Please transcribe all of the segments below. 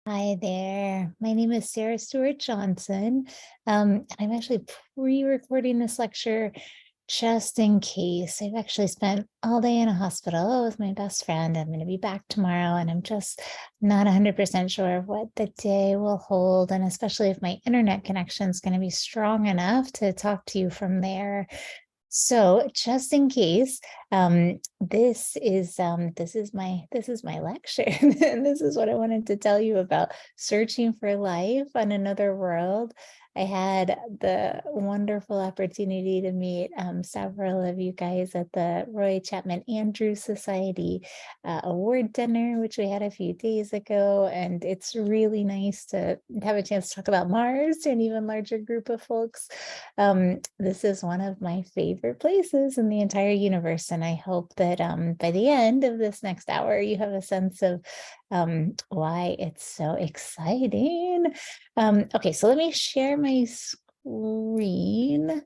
Hi there. My name is Sarah Stewart Johnson. And I'm actually pre-recording this lecture just in case. I've actually spent all day in a hospital with my best friend. I'm going to be back tomorrow, and I'm just not 100% sure what the day will hold, and especially if my internet connection is going to be strong enough to talk to you from there. So just in case, this is my lecture, and this is what I wanted to tell you about searching for life on another world. I had the wonderful opportunity to meet several of you guys at the Roy Chapman Andrews Society award dinner, which we had a few days ago, and it's really nice to have a chance to talk about Mars to an even larger group of folks. This is one of my favorite places in the entire universe, and I hope that by the end of this next hour, you have a sense of why it's so exciting. Okay, so let me share my screen.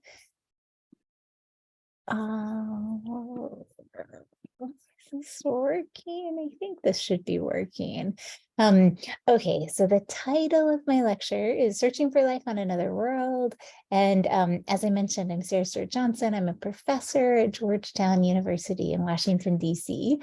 Is this working? I think this should be working. Okay, so the title of my lecture is Searching for Life on Another World. And as I mentioned, I'm Sarah Stewart Johnson. I'm a professor at Georgetown University in Washington, D.C.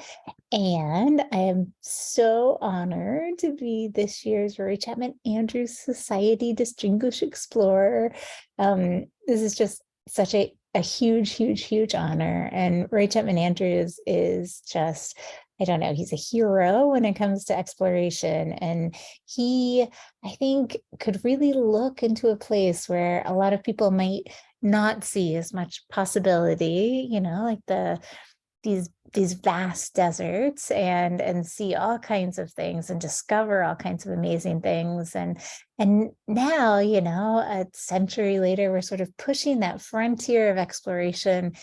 And I am so honored to be this year's Roy Chapman Andrews Society Distinguished Explorer. This is just such a huge honor. And Roy Chapman Andrews is just, I don't know, he's a hero when it comes to exploration. And he, I think, could really look into a place where a lot of people might not see as much possibility, like these vast deserts, and see all kinds of things and discover all kinds of amazing things. And now, a century later, we're sort of pushing that frontier of exploration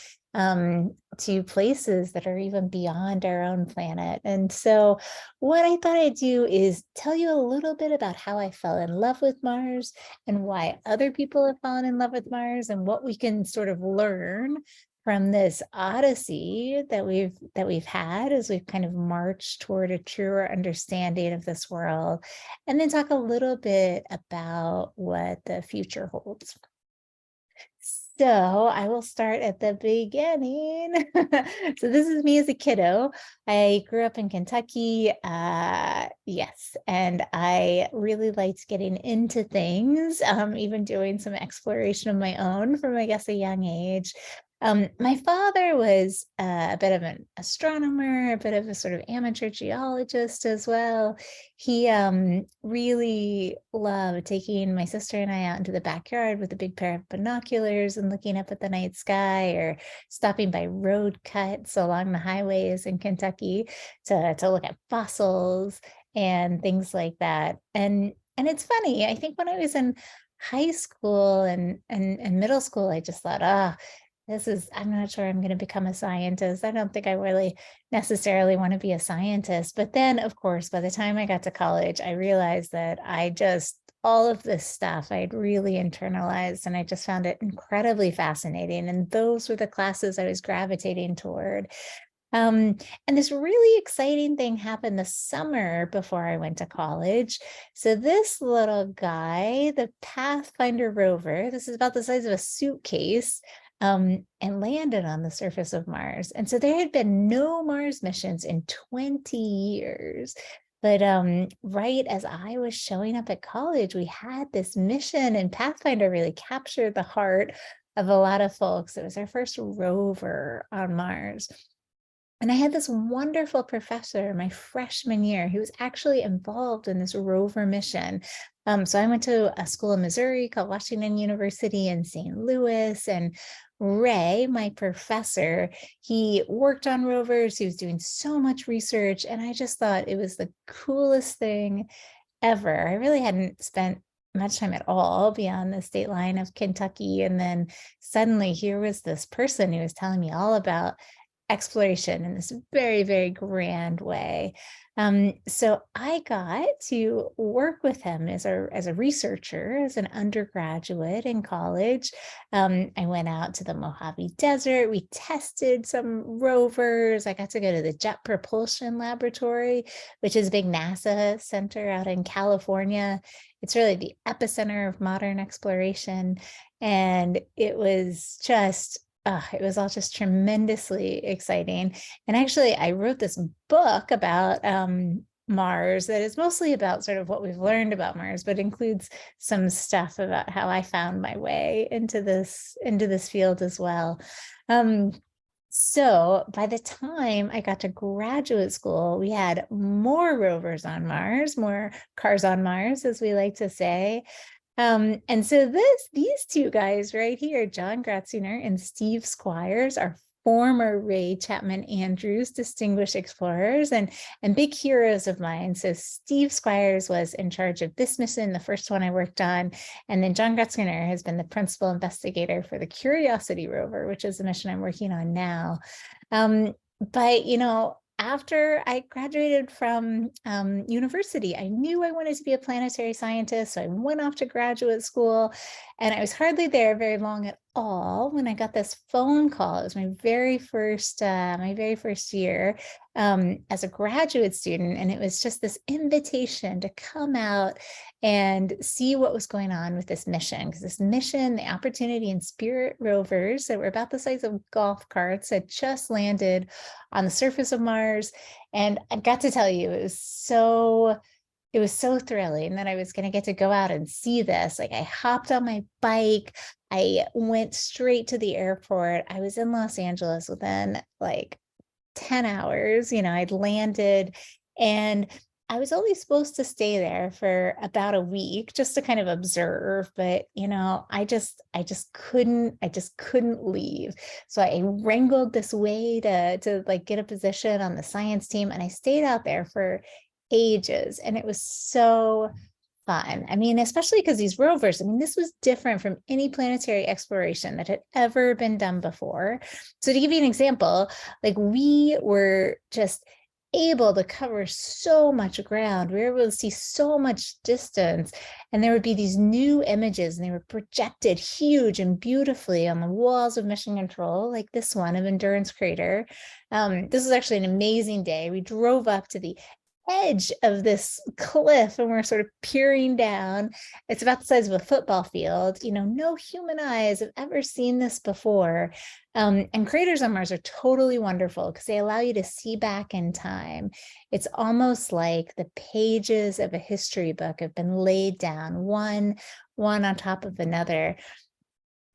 to places that are even beyond our own planet. And so what I thought I'd do is tell you a little bit about how I fell in love with Mars and why other people have fallen in love with Mars, and what we can sort of learn from this odyssey that we've had as we've kind of marched toward a truer understanding of this world, and then talk a little bit about what the future holds. So I will start at the beginning. So this is me as a kiddo. I grew up in Kentucky. Yes, and I really liked getting into things, even doing some exploration of my own from, I guess, a young age. My father was a bit of an astronomer, a bit of a sort of amateur geologist as well. He really loved taking my sister and I out into the backyard with a big pair of binoculars and looking up at the night sky, or stopping by road cuts along the highways in Kentucky to look at fossils and things like that. And it's funny, I think when I was in high school and middle school, I just thought, I'm not sure I'm going to become a scientist. I don't think I really necessarily want to be a scientist. But then, of course, by the time I got to college, I realized that all of this stuff I'd really internalized, and I just found it incredibly fascinating. And those were the classes I was gravitating toward. And this really exciting thing happened the summer before I went to college. So this little guy, the Pathfinder rover, this is about the size of a suitcase, and landed on the surface of Mars. And so there had been no Mars missions in 20 years. But right as I was showing up at college, we had this mission, and Pathfinder really captured the heart of a lot of folks. It was our first rover on Mars. And I had this wonderful professor my freshman year who was actually involved in this rover mission. So I went to a school in Missouri called Washington University in St. Louis, and Ray, my professor, he worked on rovers. He was doing so much research, and I just thought it was the coolest thing ever. I really hadn't spent much time at all beyond the state line of Kentucky. And then suddenly here was this person who was telling me all about exploration in this very, very grand way. So I got to work with him as a researcher, as an undergraduate in college. I went out to the Mojave Desert. We tested some rovers. I got to go to the Jet Propulsion Laboratory, which is a big NASA center out in California. It's really the epicenter of modern exploration. And it was all just tremendously exciting. And actually, I wrote this book about Mars that is mostly about sort of what we've learned about Mars, but includes some stuff about how I found my way into this field as well. So by the time I got to graduate school, we had more rovers on Mars, more cars on Mars, as we like to say. And so these two guys right here, John Gratzinger and Steve Squires, are former Ray Chapman Andrews Distinguished Explorers and big heroes of mine. So Steve Squires was in charge of this mission, the first one I worked on. And then John Gratzinger has been the principal investigator for the Curiosity rover, which is the mission I'm working on now. But, after I graduated from university, I knew I wanted to be a planetary scientist. So I went off to graduate school, and I was hardly there very long at all when I got this phone call. It was my very first year as a graduate student. And it was just this invitation to come out and see what was going on with this mission. Because this mission, the Opportunity and Spirit rovers that were about the size of golf carts, had just landed on the surface of Mars. And I got to tell you, it was so thrilling that I was going to get to go out and see this. Like, I hopped on my bike, I went straight to the airport. I was in Los Angeles within like 10 hours. I'd landed, and I was only supposed to stay there for about a week just to kind of observe, but I just couldn't leave. So I wrangled this way to like get a position on the science team, and I stayed out there for ages, and it was so fun. I mean, especially because these rovers, this was different from any planetary exploration that had ever been done before. So to give you an example, like, we were just able to cover so much ground. We were able to see so much distance, and there would be these new images, and they were projected huge and beautifully on the walls of mission control, like this one of Endurance Crater. This was actually an amazing day. We drove up to the edge of this cliff, and we're sort of peering down. It's about the size of a football field. No human eyes have ever seen this before. And craters on Mars are totally wonderful because they allow you to see back in time. It's almost like the pages of a history book have been laid down, one on top of another.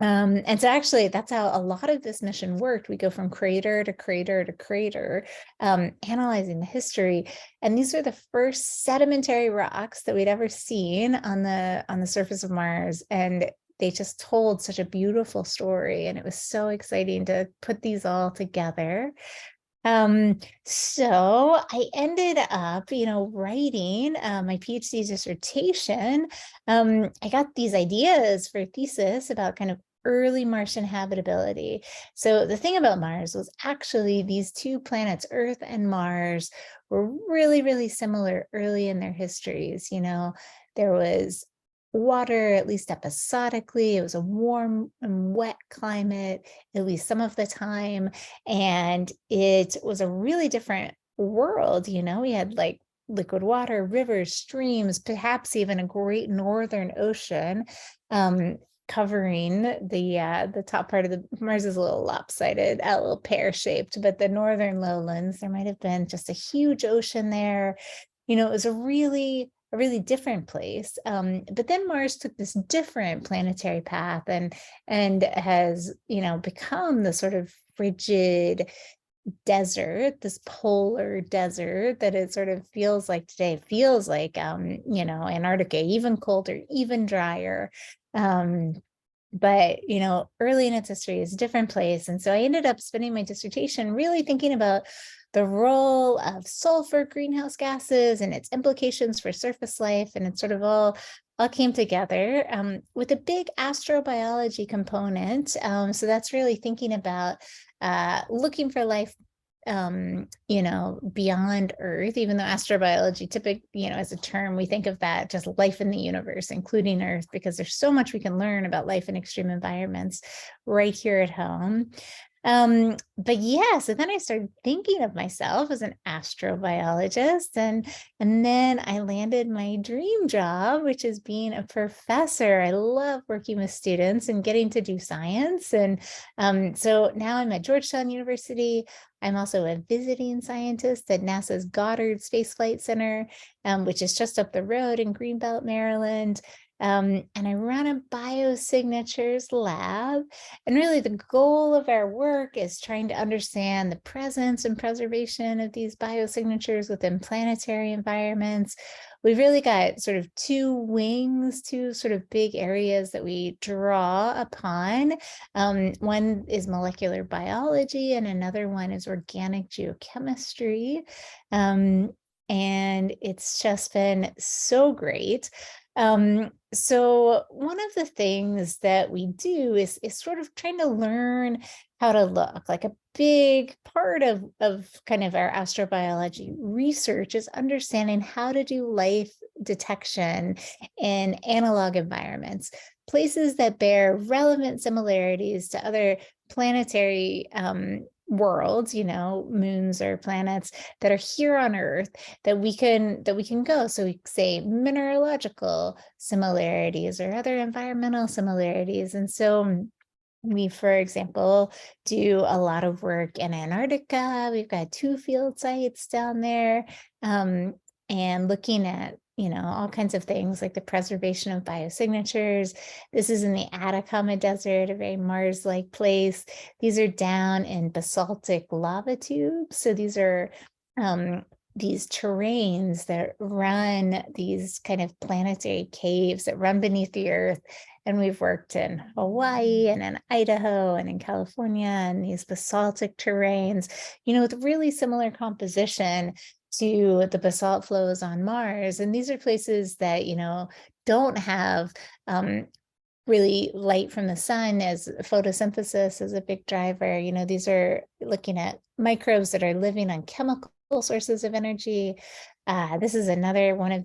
And so actually, that's how a lot of this mission worked. We go from crater to crater to crater, analyzing the history. And these are the first sedimentary rocks that we'd ever seen on the surface of Mars. And they just told such a beautiful story. And it was so exciting to put these all together. So I ended up, writing my PhD dissertation. I got these ideas for a thesis about kind of early Martian habitability. So the thing about Mars was actually these two planets, Earth and Mars, were really, really similar early in their histories. There was water, at least episodically. It was a warm and wet climate, at least some of the time. And it was a really different world. We had like liquid water, rivers, streams, perhaps even a great northern ocean. Covering the top part of the Mars is a little lopsided, a little pear-shaped, but the northern lowlands, there might have been just a huge ocean there. It was a really different place. But then Mars took this different planetary path and has, become the sort of frigid desert, this polar desert that it sort of feels like today. It feels like, Antarctica, even colder, even drier. But, early in its history is a different place. And so I ended up spending my dissertation really thinking about the role of sulfur greenhouse gases and its implications for surface life. And it sort of all came together with a big astrobiology component. So that's really thinking about looking for life beyond Earth, even though astrobiology as a term, we think of that just life in the universe, including Earth, because there's so much we can learn about life in extreme environments right here at home. But yeah, so then I started thinking of myself as an astrobiologist, and then I landed my dream job, which is being a professor. I love working with students and getting to do science. And so now I'm at Georgetown University. I'm also a visiting scientist at NASA's Goddard Space Flight Center, which is just up the road in Greenbelt, Maryland. And I run a biosignatures lab. And really, the goal of our work is trying to understand the presence and preservation of these biosignatures within planetary environments. We've really got sort of two wings, two sort of big areas that we draw upon. One is molecular biology, and another one is organic geochemistry. And it's just been so great. So one of the things that we do is sort of trying to learn how to look. Like a big part of kind of our astrobiology research is understanding how to do life detection in analog environments, places that bear relevant similarities to other planetary worlds, moons or planets that are here on Earth that we can go. So we say mineralogical similarities or other environmental similarities. And so we, for example, do a lot of work in Antarctica. We've got 2 field sites down there, and looking at all kinds of things like the preservation of biosignatures. This is in the Atacama Desert, a very Mars-like place. These are down in basaltic lava tubes. So these are these terrains that run, these kind of planetary caves that run beneath the Earth. And we've worked in Hawaii and in Idaho and in California, and these basaltic terrains, with really similar composition to the basalt flows on Mars. And these are places that, don't have really light from the sun, as photosynthesis is a big driver. These are looking at microbes that are living on chemical sources of energy. This is another one of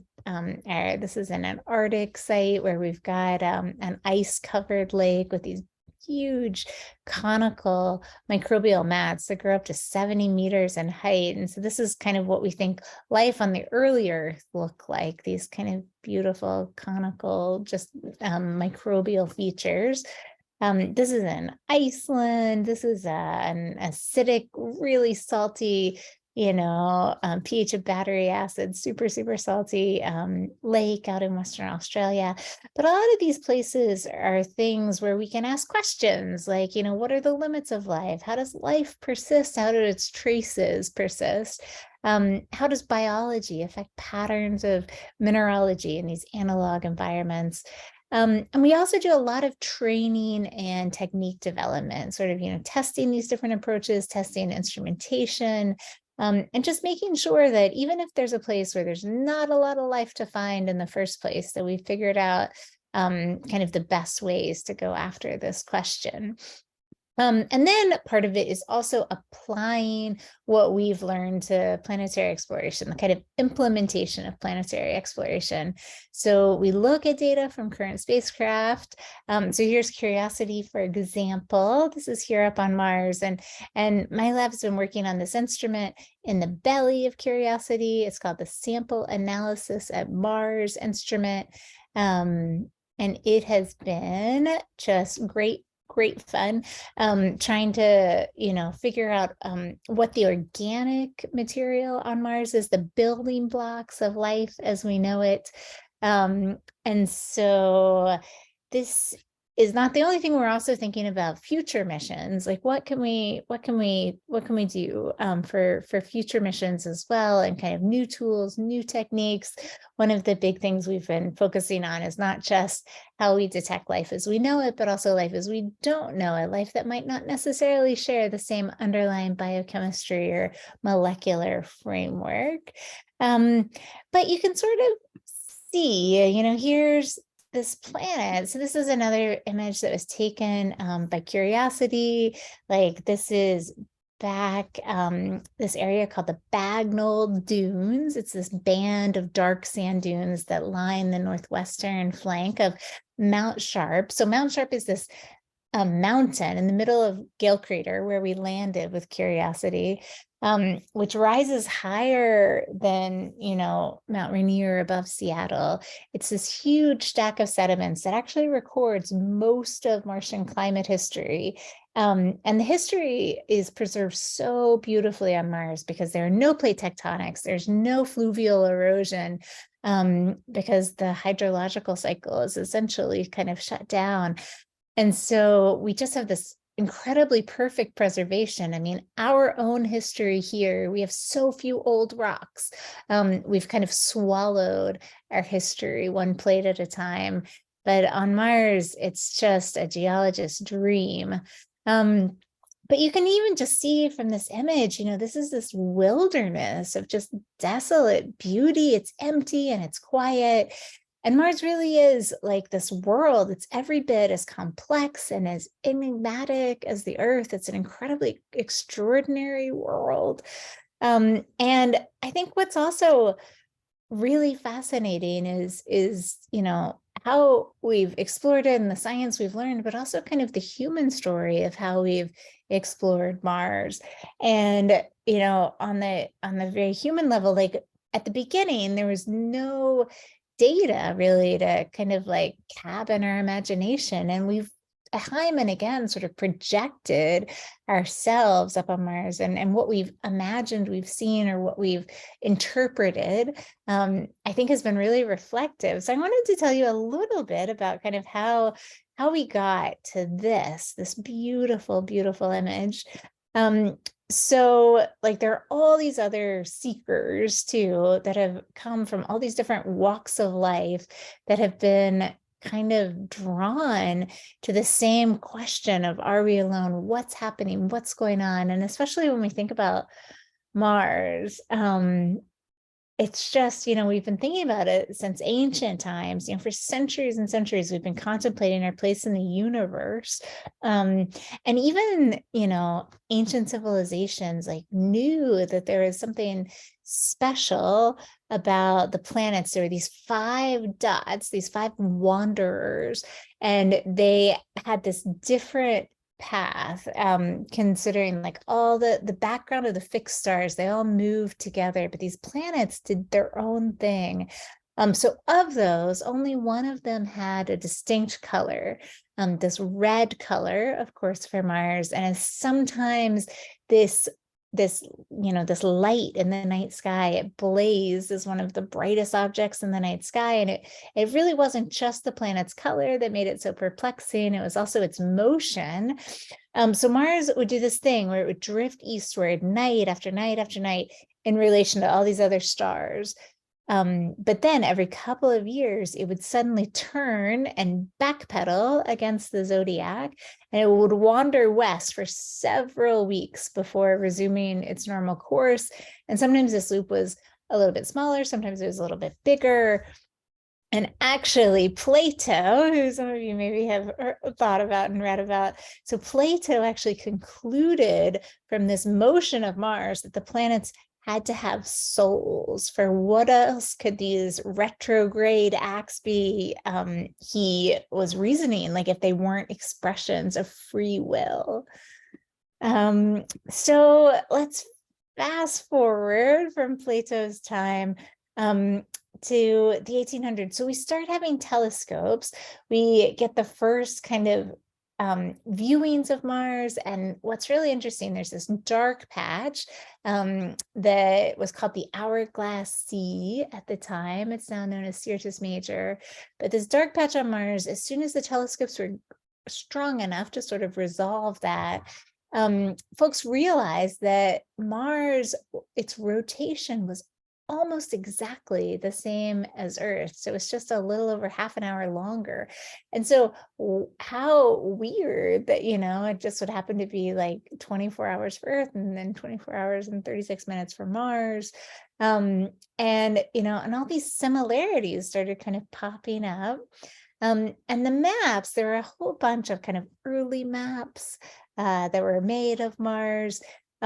this is an Arctic site where we've got an ice-covered lake with these huge conical microbial mats that grow up to 70 meters in height. And so this is kind of what we think life on the early Earth looked like, these kind of beautiful conical, just microbial features. This is in Iceland. This is an acidic, really salty, pH of battery acid, super, super salty lake out in Western Australia. But a lot of these places are things where we can ask questions like, what are the limits of life? How does life persist? How do its traces persist? How does biology affect patterns of mineralogy in these analog environments? And we also do a lot of training and technique development, sort of, testing these different approaches, testing instrumentation, and just making sure that even if there's a place where there's not a lot of life to find in the first place, that we figured out kind of the best ways to go after this question. And then part of it is also applying what we've learned to planetary exploration, the kind of implementation of planetary exploration. So we look at data from current spacecraft. So here's Curiosity, for example. This is here up on Mars. And my lab's been working on this instrument in the belly of Curiosity. It's called the Sample Analysis at Mars instrument. And it has been just great fun trying to figure out what the organic material on Mars is, the building blocks of life as we know it. And so this is not the only thing. We're also thinking about future missions, like what can we do for future missions as well, and kind of new tools, new techniques. One of the big things we've been focusing on is not just how we detect life as we know it, but also life as we don't know it, life that might not necessarily share the same underlying biochemistry or molecular framework. But you can sort of see, here's this planet. So this is another image that was taken by Curiosity. Like this is back this area called the Bagnall Dunes. It's this band of dark sand dunes that line the northwestern flank of Mount Sharp. So Mount Sharp is this mountain in the middle of Gale Crater where we landed with Curiosity, which rises higher than, Mount Rainier above Seattle. It's this huge stack of sediments that actually records most of Martian climate history. And the history is preserved so beautifully on Mars because there are no plate tectonics, there's no fluvial erosion, because the hydrological cycle is essentially kind of shut down. And so we just have this incredibly perfect preservation. I mean, our own history here, we have so few old rocks. We've kind of swallowed our history one plate at a time. But on Mars, it's just a geologist's dream. But you can even just see from this image, this is this wilderness of just desolate beauty. It's empty and it's quiet. And Mars really is like this world. It's every bit as complex and as enigmatic as the Earth. It's an incredibly extraordinary world. And I think what's also really fascinating is how we've explored it and the science we've learned, but also kind of the human story of how we've explored Mars. And on the very human level, like at the beginning, there was no data really to kind of like cabin our imagination. And we've time and again sort of projected ourselves up on Mars and what we've imagined we've seen or what we've interpreted, I think has been really reflective. So I wanted to tell you a little bit about kind of how we got to this beautiful, beautiful image. So like there are all these other seekers too that have come from all these different walks of life that have been kind of drawn to the same question of, are we alone? What's happening? What's going on? And especially when we think about Mars, it's just, we've been thinking about it since ancient times, for centuries and centuries, we've been contemplating our place in the universe. And even, ancient civilizations like knew that there is something special about the planets. There were these 5 dots, these 5 wanderers, and they had this different path, considering like all the background of the fixed stars, they all moved together, but these planets did their own thing. So of those, only one of them had a distinct color, this red color, of course, for Mars. And sometimes this light in the night sky, it blazed as one of the brightest objects in the night sky. And it really wasn't just the planet's color that made it so perplexing. It was also its motion. So Mars would do this thing where it would drift eastward night after night after night in relation to all these other stars. But then every couple of years, it would suddenly turn and backpedal against the zodiac, and it would wander west for several weeks before resuming its normal course. And sometimes this loop was a little bit smaller, sometimes it was a little bit bigger. And actually, Plato, who some of you maybe have thought about and read about, so Plato actually concluded from this motion of Mars that the planets had to have souls. For what else could these retrograde acts be? He was reasoning like if they weren't expressions of free will. So let's fast forward from Plato's time to the 1800s. So we start having telescopes. We get the first kind of viewings of Mars. And what's really interesting, there's this dark patch that was called the Hourglass Sea at the time. It's now known as Syrtis Major. But this dark patch on Mars, as soon as the telescopes were strong enough to sort of resolve that, folks realized that Mars, its rotation was almost exactly the same as Earth. So it's just a little over half an hour longer. And so how weird that, it just would happen to be like 24 hours for Earth and then 24 hours and 36 minutes for Mars. And all these similarities started kind of popping up. And the maps, there were a whole bunch of kind of early maps that were made of Mars.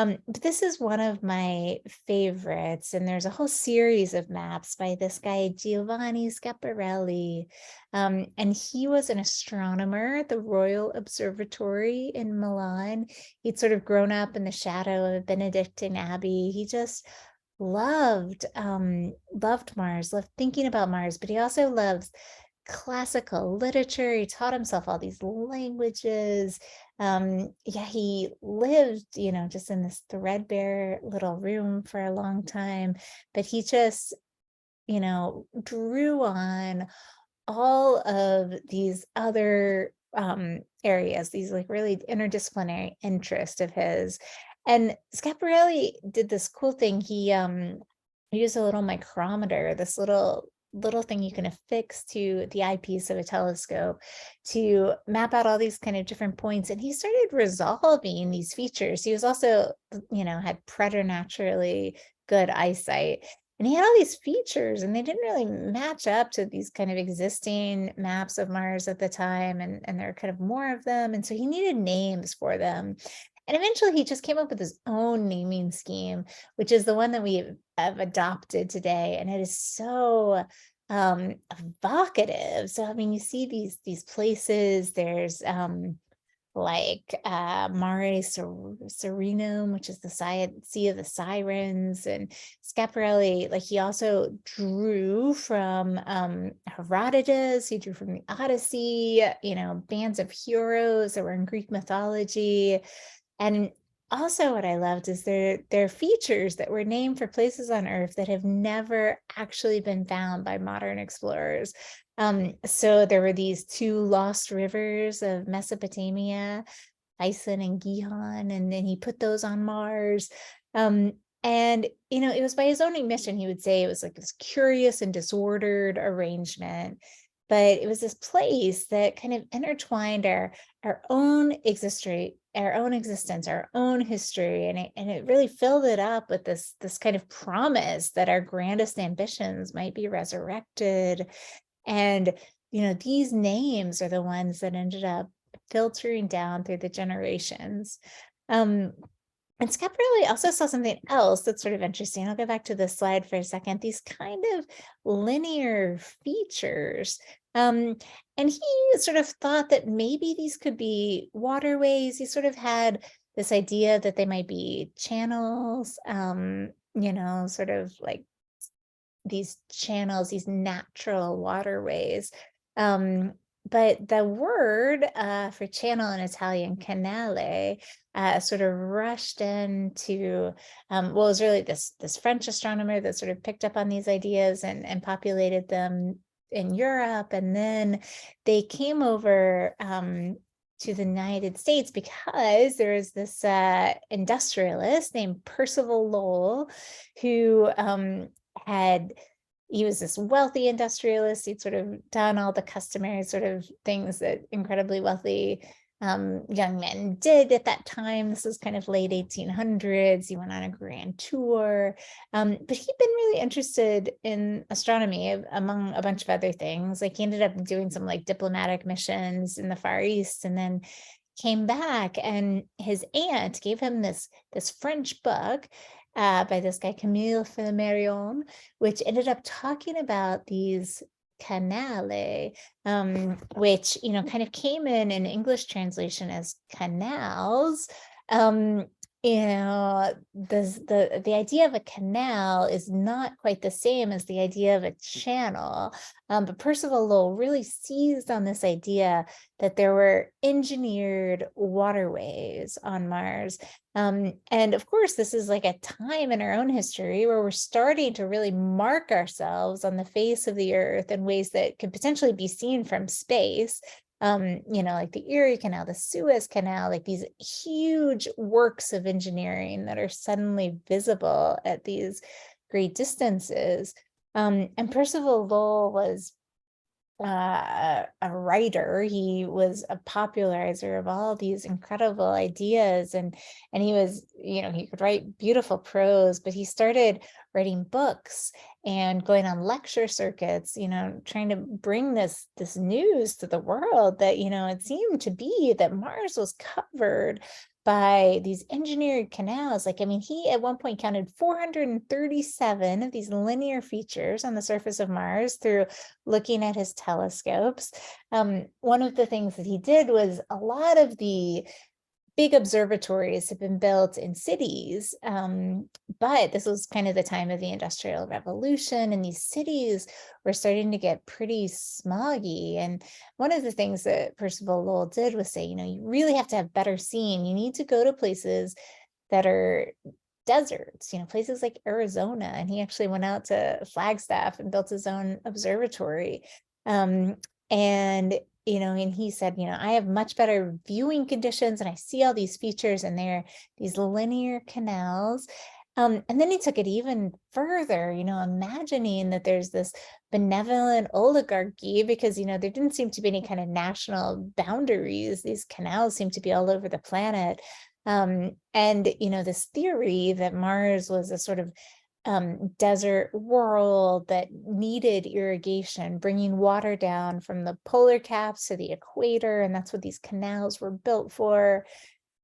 But this is one of my favorites, and there's a whole series of maps by this guy, Giovanni Schiaparelli. And he was an astronomer at the Royal Observatory in Milan. He'd sort of grown up in the shadow of a Benedictine abbey. He just loved Mars, loved thinking about Mars, but he also loves classical literature. He taught himself all these languages. Yeah, he lived, just in this threadbare little room for a long time, but he just, drew on all of these other areas, these like really interdisciplinary interests of his. And Schiaparelli did this cool thing. He used a little micrometer, this little thing you can affix to the eyepiece of a telescope to map out all these kind of different points. And he started resolving these features. He was also, had preternaturally good eyesight. And he had all these features, and they didn't really match up to these kind of existing maps of Mars at the time. And there are kind of more of them. And so he needed names for them. And eventually he just came up with his own naming scheme, which is the one that we have adopted today. And it is so evocative. So I mean, you see these places. There's like Mare Serenum, which is the Sea of the Sirens. And Schiaparelli, like he also drew from Herodotus, he drew from the Odyssey, bands of heroes that were in Greek mythology. And also what I loved is their features that were named for places on Earth that have never actually been found by modern explorers. So there were these two lost rivers of Mesopotamia, Bison and Gihon, and then he put those on Mars. And, it was by his own admission, he would say it was like this curious and disordered arrangement. But it was this place that kind of intertwined our own existence, our own history, and it really filled it up with this kind of promise that our grandest ambitions might be resurrected. And these names are the ones that ended up filtering down through the generations. And Schiaparelli also saw something else that's sort of interesting. I'll go back to this slide for a second. These kind of linear features. And he sort of thought that maybe these could be waterways. He sort of had this idea that they might be channels, sort of like these channels, these natural waterways. But the word for channel in Italian, canale, sort of rushed into, it was really this French astronomer that sort of picked up on these ideas and populated them in Europe. And then they came over to the United States because there was this industrialist named Percival Lowell who he was this wealthy industrialist. He'd sort of done all the customary sort of things that incredibly wealthy young men did at that time. This was kind of late 1800s. He went on a grand tour, but he'd been really interested in astronomy among a bunch of other things. Like he ended up doing some like diplomatic missions in the Far East, and then came back, and his aunt gave him this French book by this guy, Camille Flammarion, which ended up talking about these canale, which, kind of came in an English translation as canals. The idea of a canal is not quite the same as the idea of a channel. But Percival Lowell really seized on this idea that there were engineered waterways on Mars. And of course, this is like a time in our own history where we're starting to really mark ourselves on the face of the Earth in ways that could potentially be seen from space. Like the Erie Canal, the Suez Canal, like these huge works of engineering that are suddenly visible at these great distances. And Percival Lowell was a writer. He was a popularizer of all these incredible ideas, and he was, he could write beautiful prose, but he started writing books and going on lecture circuits, trying to bring this news to the world that, it seemed to be that Mars was covered by these engineered canals. Like, I mean, he at one point counted 437 of these linear features on the surface of Mars through looking at his telescopes. One of the things that he did was a lot of the big observatories have been built in cities, but this was kind of the time of the Industrial Revolution, and these cities were starting to get pretty smoggy. And one of the things that Percival Lowell did was say, you really have to have better seeing. You need to go to places that are deserts, places like Arizona. And he actually went out to Flagstaff and built his own observatory. And he said, I have much better viewing conditions and I see all these features and they're these linear canals. And then he took it even further, imagining that there's this benevolent oligarchy because, there didn't seem to be any kind of national boundaries. These canals seem to be all over the planet. And this theory that Mars was a sort of desert world that needed irrigation, bringing water down from the polar caps to the equator. And that's what these canals were built for.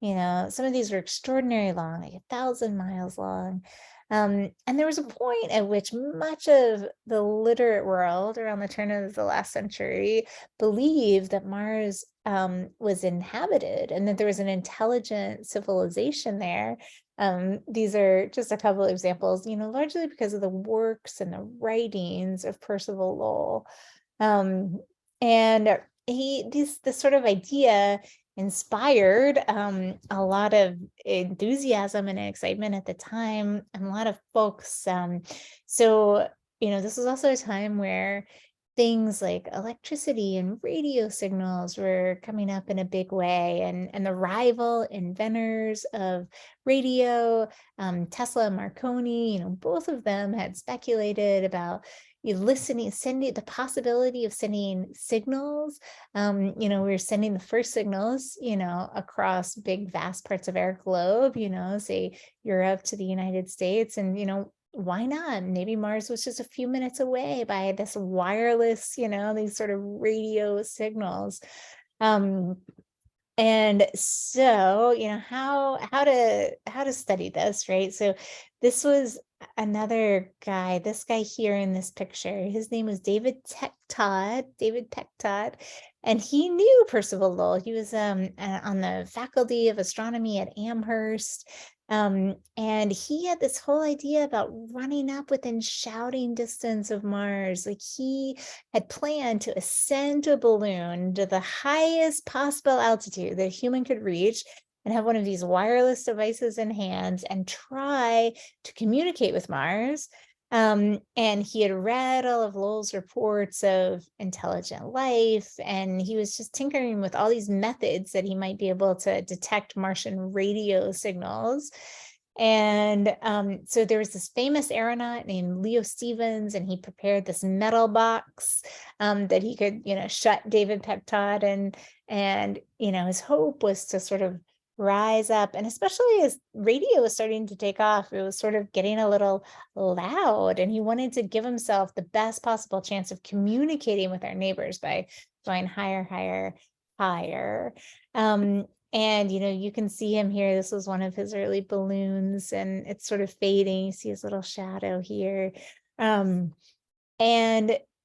Some of these were extraordinarily long, like 1,000 miles long. And there was a point at which much of the literate world around the turn of the last century believed that Mars was inhabited and that there was an intelligent civilization there. These are just a couple of examples, largely because of the works and the writings of Percival Lowell. And this sort of idea inspired a lot of enthusiasm and excitement at the time, and a lot of folks. So, this was also a time where things like electricity and radio signals were coming up in a big way, and the rival inventors of radio, Tesla and Marconi, both of them had speculated about sending the possibility of sending signals. We're sending the first signals, across big, vast parts of our globe, say Europe to the United States. And, why not? Maybe Mars was just a few minutes away by this wireless, these sort of radio signals. And so, how to study this, right? So this was another guy, this guy here in this picture. His name was David Peck Todd, and he knew Percival Lowell. He was on the faculty of astronomy at Amherst. And he had this whole idea about running up within shouting distance of Mars. Like, he had planned to ascend to a balloon to the highest possible altitude that a human could reach and have one of these wireless devices in hands and try to communicate with Mars. And he had read all of Lowell's reports of intelligent life, and he was just tinkering with all these methods that he might be able to detect Martian radio signals. And so there was this famous aeronaut named Leo Stevens, and he prepared this metal box that he could, shut David Peck Todd, and his hope was to sort of rise up. And especially as radio was starting to take off, it was sort of getting a little loud, and he wanted to give himself the best possible chance of communicating with our neighbors by going higher, higher, higher. And, you can see him here. This was one of his early balloons, and it's sort of fading. You see his little shadow here. And,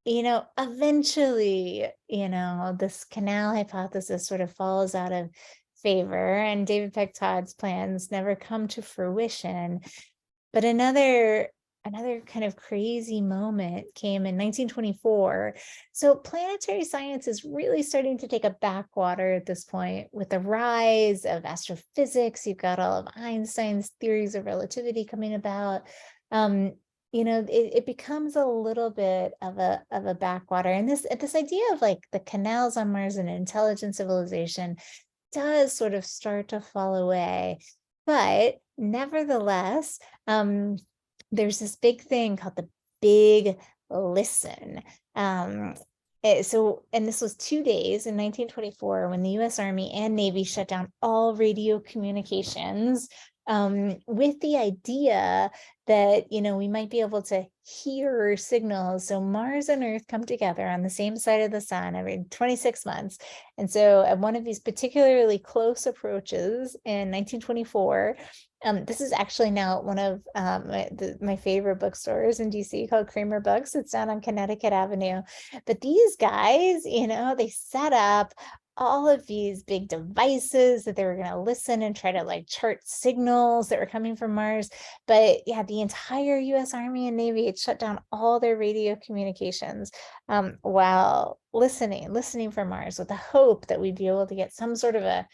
eventually, this canal hypothesis sort of falls out of favor, and David Peck Todd's plans never come to fruition. But another kind of crazy moment came in 1924. So planetary science is really starting to take a backwater at this point with the rise of astrophysics. You've got all of Einstein's theories of relativity coming about. It becomes a little bit of a backwater. And this idea of like the canals on Mars and intelligent civilization does sort of start to fall away. But nevertheless, there's this big thing called the Big Listen. And this was 2 days in 1924 when the U.S. Army and Navy shut down all radio communications with the idea that, we might be able to hear signals. So Mars and Earth come together on the same side of the sun every 26 months. And so at one of these particularly close approaches in 1924, this is actually now one of my favorite bookstores in DC called Kramer Books. It's down on Connecticut Avenue. But these guys, they set up all of these big devices that they were going to listen and try to like chart signals that were coming from Mars. But yeah, the entire US Army and Navy had shut down all their radio communications while listening for Mars with the hope that we'd be able to get some sort of a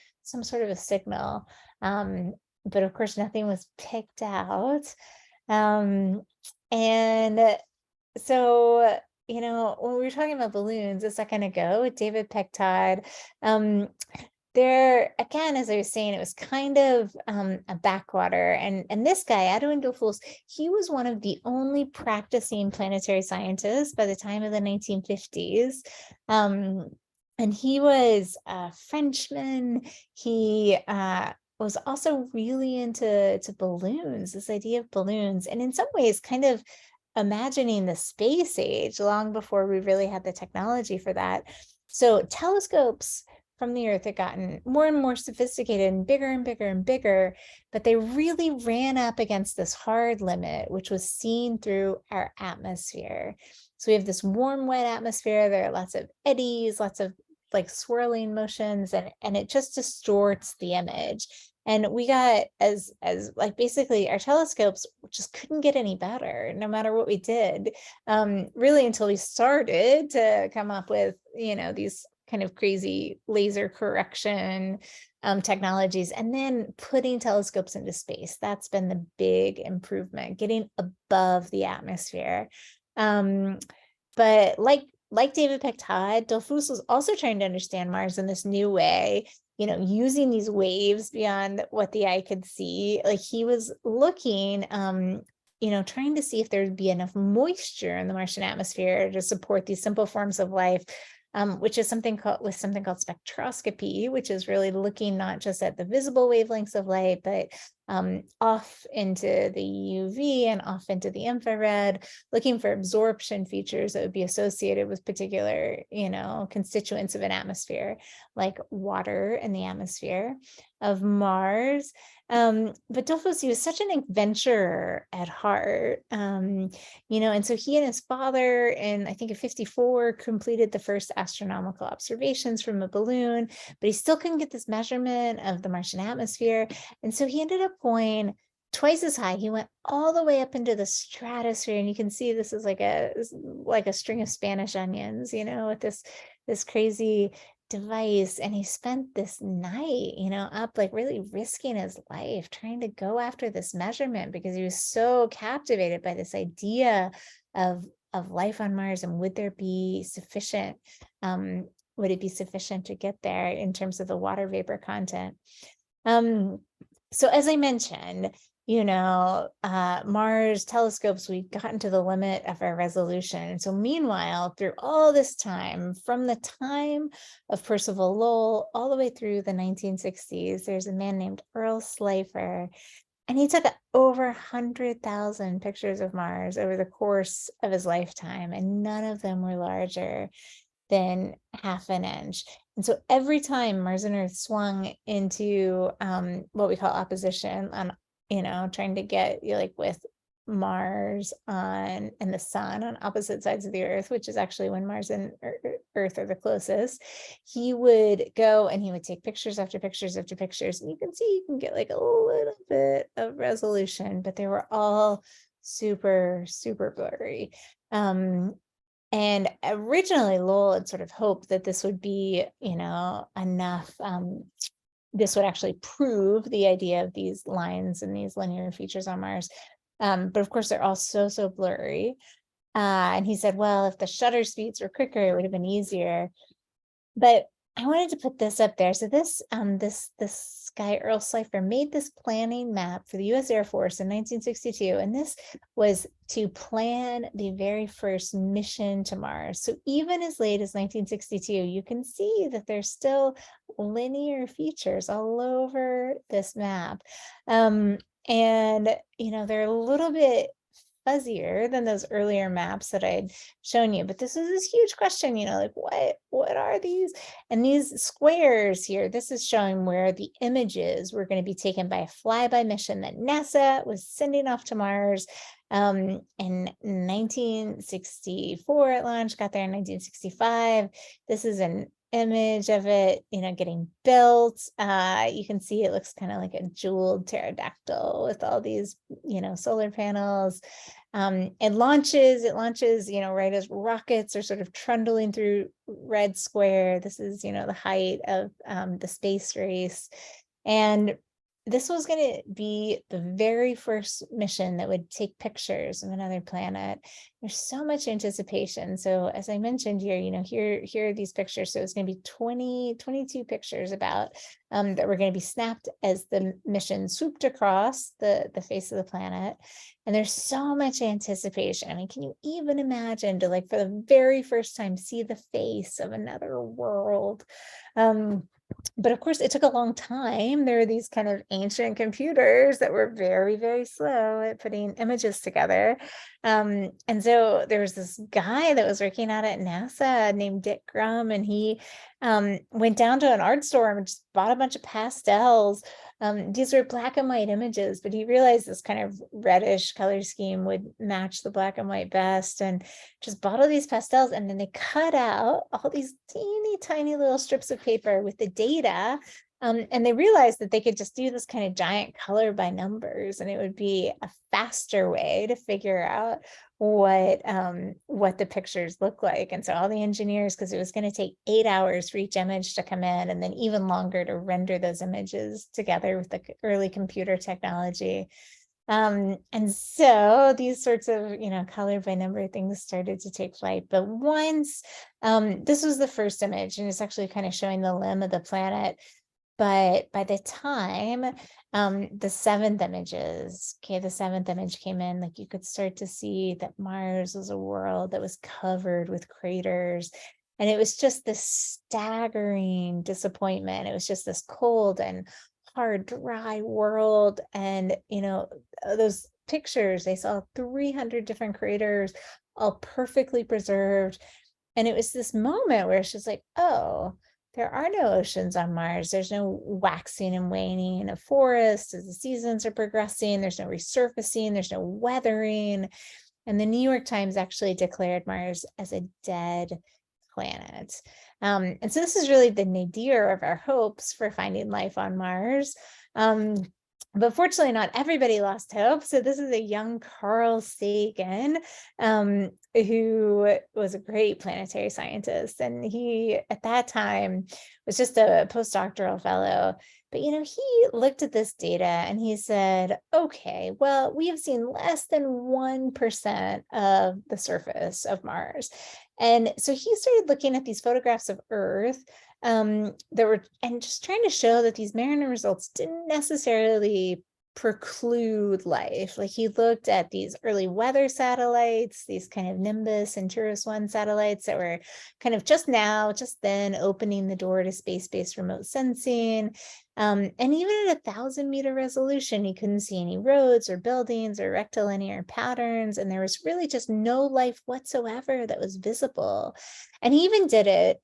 signal. But of course, nothing was picked out. And so, when we were talking about balloons a second ago with David Peck Todd, there again, as I was saying, it was kind of a backwater. And this guy, Edwin Dollfuss, he was one of the only practicing planetary scientists by the time of the 1950s. And he was a Frenchman. He was also really into balloons, this idea of balloons, and in some ways kind of imagining the space age long before we really had the technology for that. So telescopes from the Earth had gotten more and more sophisticated and bigger and bigger and bigger, but they really ran up against this hard limit, which was seen through our atmosphere. So we have this warm, wet atmosphere. There are lots of eddies, lots of like swirling motions, and it just distorts the image. And we got as like basically our telescopes just couldn't get any better no matter what we did, really until we started to come up with these kind of crazy laser correction technologies, and then putting telescopes into space. That's been the big improvement, getting above the atmosphere. But like David Peck Todd, Dollfuss was also trying to understand Mars in this new way, using these waves beyond what the eye could see. Like he was looking, trying to see if there would be enough moisture in the Martian atmosphere to support these simple forms of life, which is something called spectroscopy, which is really looking not just at the visible wavelengths of light, but off into the UV and off into the infrared, looking for absorption features that would be associated with particular, constituents of an atmosphere, like water in the atmosphere of Mars. But Dollfuss, he was such an adventurer at heart, and so he and his father in, I think, in 1954 completed the first astronomical observations from a balloon, but he still couldn't get this measurement of the Martian atmosphere. And so he ended up going twice as high. He went all the way up into the stratosphere, and you can see this is like a string of Spanish onions, with this crazy device. And he spent this night, up like really risking his life trying to go after this measurement, because he was so captivated by this idea of life on Mars, and would it be sufficient to get there in terms of the water vapor content. So as I mentioned, Mars telescopes, we've gotten to the limit of our resolution. And so meanwhile, through all this time, from the time of Percival Lowell all the way through the 1960s, there's a man named Earl Slipher, and he took over 100,000 pictures of Mars over the course of his lifetime, and none of them were larger than half an inch. And so every time Mars and Earth swung into what we call opposition on, trying to get with Mars and the sun on opposite sides of the Earth, which is actually when Mars and Earth are the closest, he would go and he would take pictures after pictures after pictures. And you can see, you can get like a little bit of resolution, but they were all super, super blurry. And originally Lowell had sort of hoped that this would be, enough. This would actually prove the idea of these lines and these linear features on Mars. But of course, they're all so blurry. And he said, well, if the shutter speeds were quicker, it would have been easier. But I wanted to put this up there. So this guy, Earl Slipher, made this planning map for the US Air Force in 1962. And this was to plan the very first mission to Mars. So even as late as 1962, you can see that there's still linear features all over this map. And, they're a little bit fuzzier than those earlier maps that I'd shown you. But this is this huge question, like what are these? And these squares here, this is showing where the images were going to be taken by a flyby mission that NASA was sending off to Mars in 1964 at launch, got there in 1965. This is an image of it, getting built. You can see it looks kind of like a jeweled pterodactyl with all these, solar panels. It launches, right as rockets are sort of trundling through Red Square. This is, the height of the space race. And this was going to be the very first mission that would take pictures of another planet. There's so much anticipation. So as I mentioned here, here are these pictures. So it's going to be 22 pictures about that were going to be snapped as the mission swooped across the face of the planet. And there's so much anticipation. I mean, can you even imagine to, like, for the very first time, see the face of another world? But of course, it took a long time. There are these kind of ancient computers that were very, very slow at putting images together. And so there was this guy that was working out at NASA named Dick Grum, and he went down to an art store and just bought a bunch of pastels. These were black and white images, but he realized this kind of reddish color scheme would match the black and white best, and just bought all these pastels. And then they cut out all these teeny tiny little strips of paper with the data. And they realized that they could just do this kind of giant color by numbers, and it would be a faster way to figure out what the pictures look like. And so all the engineers, because it was going to take 8 hours for each image to come in, and then even longer to render those images together with the early computer technology. And so these sorts of, color by number things started to take flight. But once this was the first image, and it's actually kind of showing the limb of the planet. But by the time the seventh image came in, like, you could start to see that Mars was a world that was covered with craters. And it was just this staggering disappointment. It was just this cold and hard, dry world. And, those pictures, they saw 300 different craters, all perfectly preserved. And it was this moment where it's just like, oh, there are no oceans on Mars. There's no waxing and waning of forests as the seasons are progressing. There's no resurfacing. There's no weathering. And the New York Times actually declared Mars as a dead planet. And so this is really the nadir of our hopes for finding life on Mars. But fortunately, not everybody lost hope. So this is a young Carl Sagan, who was a great planetary scientist. And he, at that time, was just a postdoctoral fellow. But, he looked at this data and he said, okay, well, we have seen less than 1% of the surface of Mars. And so he started looking at these photographs of Earth and just trying to show that these Mariner results didn't necessarily preclude life. Like, he looked at these early weather satellites, these kind of Nimbus and TIRRS-1 satellites that were kind of just then opening the door to space-based remote sensing. And even at 1,000-meter resolution, he couldn't see any roads or buildings or rectilinear patterns. And there was really just no life whatsoever that was visible. And he even did it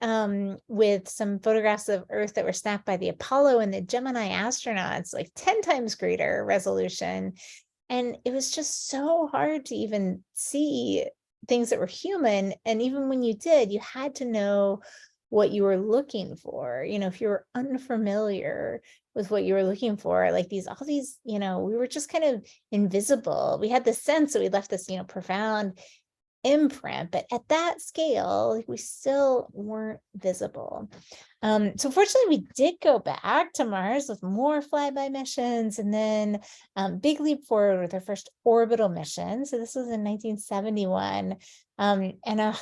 with some photographs of Earth that were snapped by the Apollo and the Gemini astronauts, like 10 times greater resolution. And it was just so hard to even see things that were human. And even when you did, you had to know what you were looking for. If you were unfamiliar with what you were looking for, like all these, we were just kind of invisible. We had this sense that we left this, profound imprint, but at that scale, we still weren't visible. So fortunately, we did go back to Mars with more flyby missions, and then big leap forward with our first orbital mission. So this was in 1971. And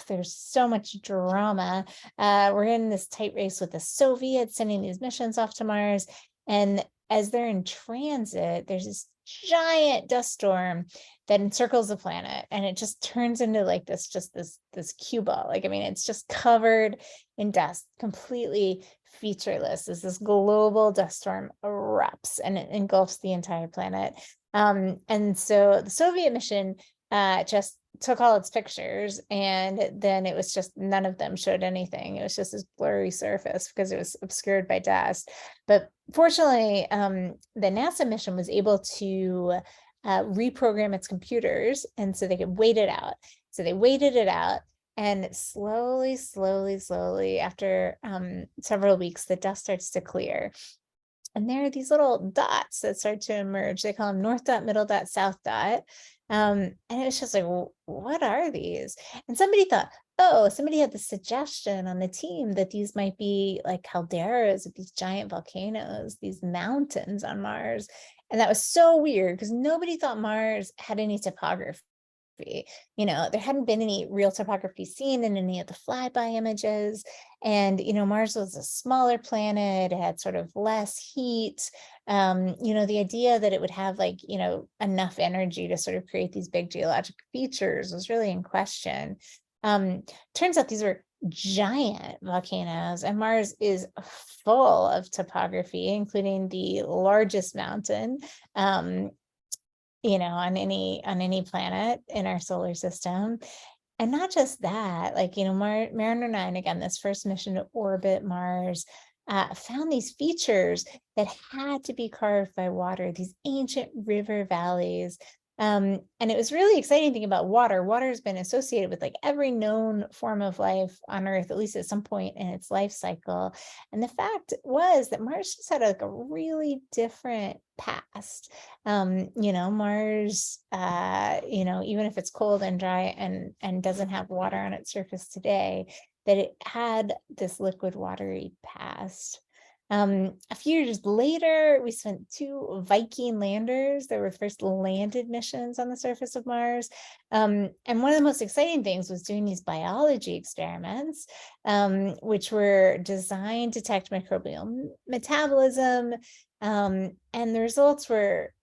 there's so much drama. We're in this tight race with the Soviets sending these missions off to Mars. And as they're in transit, there's this giant dust storm that encircles the planet, and it just turns into like this cue ball. Like, I mean, it's just covered in dust, completely featureless, as this global dust storm erupts and it engulfs the entire planet. And so the Soviet mission just took all its pictures, and then it was just none of them showed anything. It was just this blurry surface because it was obscured by dust. But fortunately, the NASA mission was able to reprogram its computers, and so they could wait it out. So they waited it out, and slowly, after several weeks, the dust starts to clear. And there are these little dots that start to emerge. They call them north dot, middle dot, south dot. And it was just like, well, what are these? And somebody thought, oh, somebody had the suggestion on the team that these might be like calderas of these giant volcanoes, these mountains on Mars. And that was so weird because nobody thought Mars had any topography. You know, there hadn't been any real topography seen in any of the flyby images. And, you know, Mars was a smaller planet, it had sort of less heat. You know, the idea that it would have like, you know, enough energy to sort of create these big geologic features was really in question. Turns out these were giant volcanoes, and Mars is full of topography, including the largest mountain, you know, on any planet in our solar system. And not just that, like, you know, Mariner 9, again, this first mission to orbit Mars, found these features that had to be carved by water, these ancient river valleys. And it was really exciting thing about water. Water has been associated with like every known form of life on Earth, at least at some point in its life cycle. And the fact was that Mars just had like a really different past. You know, Mars, you know, even if it's cold and dry and doesn't have water on its surface today, that it had this liquid watery past. A few years later, we sent 2 Viking landers. They were first landed missions on the surface of Mars. And one of the most exciting things was doing these biology experiments, which were designed to detect microbial metabolism. And the results were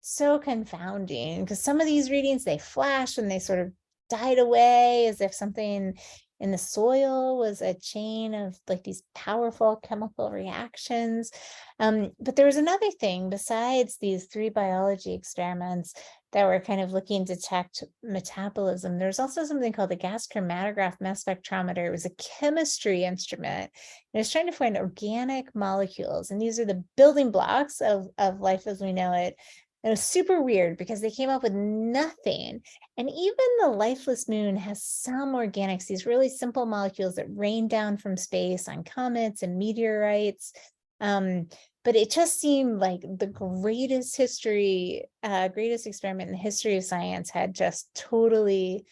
so confounding because some of these readings, they flashed and they sort of died away as if something in the soil was a chain of like these powerful chemical reactions. But there was another thing besides these 3 biology experiments that were kind of looking to detect metabolism. There's also something called the gas chromatograph mass spectrometer. It was a chemistry instrument. It was trying to find organic molecules, and these are the building blocks of life as we know it. It was super weird because they came up with nothing. And even the lifeless moon has some organics, these really simple molecules that rain down from space on comets and meteorites. But it just seemed like the greatest experiment in the history of science had just totally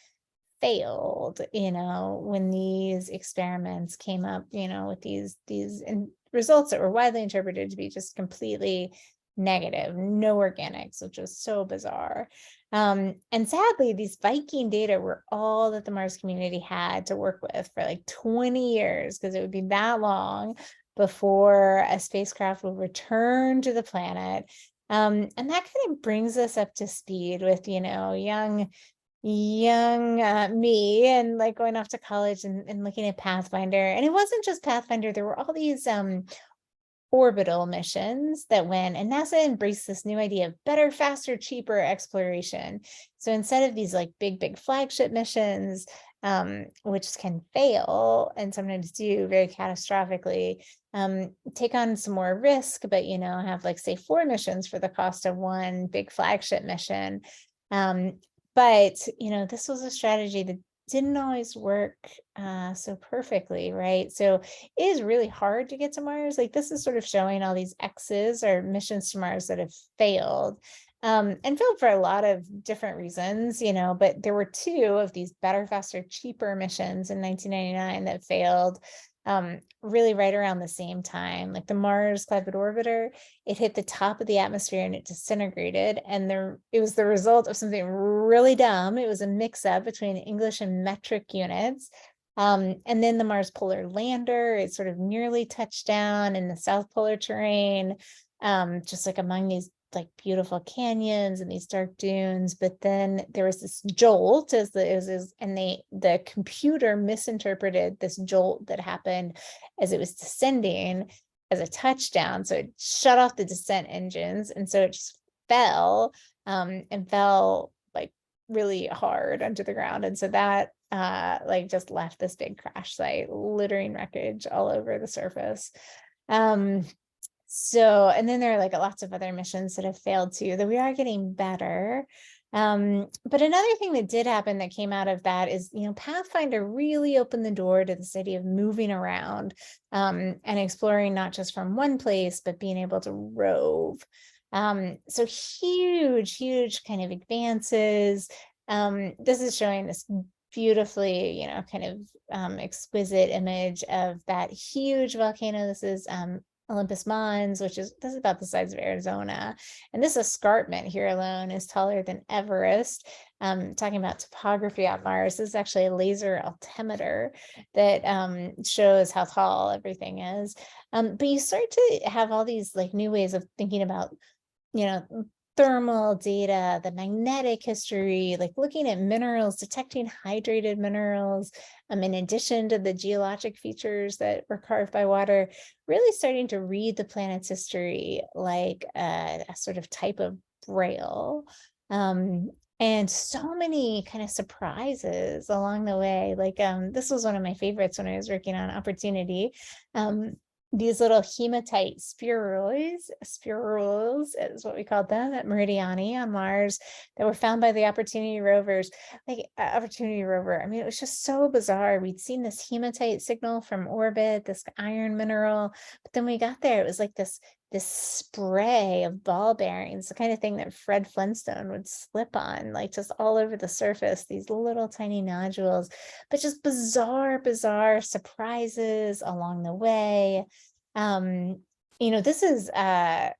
failed, you know, when these experiments came up, you know, with these results that were widely interpreted to be just completely negative, no organics, which was so bizarre. And sadly, these Viking data were all that the Mars community had to work with for like 20 years, because it would be that long before a spacecraft will return to the planet. And that kind of brings us up to speed with, you know, young me, and like going off to college and looking at Pathfinder. And it wasn't just Pathfinder, there were all these orbital missions that went, and NASA embraced this new idea of better, faster, cheaper exploration. So instead of these like big flagship missions, which can fail and sometimes do very catastrophically, take on some more risk, but, you know, have like say 4 missions for the cost of 1 big flagship mission. But, you know, this was a strategy that didn't always work so perfectly, right? So it is really hard to get to Mars. Like, this is sort of showing all these X's or missions to Mars that have failed, and failed for a lot of different reasons, you know, but there were 2 of these better, faster, cheaper missions in 1999 that failed really right around the same time. Like the Mars Climate Orbiter, it hit the top of the atmosphere and it disintegrated. And it was the result of something really dumb. It was a mix-up between English and metric units. And then the Mars Polar Lander, it sort of nearly touched down in the South Polar terrain, just like among these like beautiful canyons and these dark dunes, but then there was this jolt and the computer misinterpreted this jolt that happened as it was descending as a touchdown. So it shut off the descent engines, and so it just fell, and fell like really hard onto the ground. And so that like just left this big crash site, littering wreckage all over the surface. So, and then there are like lots of other missions that have failed too, that we are getting better. But another thing that did happen that came out of that is, Pathfinder really opened the door to this idea of moving around, and exploring not just from one place, but being able to rove. So huge kind of advances. This is showing this beautifully, kind of exquisite image of that huge volcano. This is Olympus Mons, this is about the size of Arizona. And this escarpment here alone is taller than Everest. Talking about topography on Mars, this is actually a laser altimeter that shows how tall everything is. But you start to have all these like new ways of thinking about, thermal data, the magnetic history, like looking at minerals, detecting hydrated minerals, in addition to the geologic features that were carved by water, really starting to read the planet's history like a sort of type of braille. And so many kind of surprises along the way. Like this was one of my favorites when I was working on Opportunity. These little hematite spherules is what we called them at Meridiani on Mars, that were found by the Opportunity rovers. Like Opportunity rover, I mean, it was just so bizarre. We'd seen this hematite signal from orbit, this iron mineral, but then we got there, it was like this spray of ball bearings, the kind of thing that Fred Flintstone would slip on, like just all over the surface, these little tiny nodules, but just bizarre surprises along the way. This is a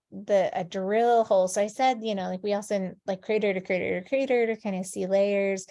drill hole. So I said, like we also like crater to crater to crater to kind of see layers.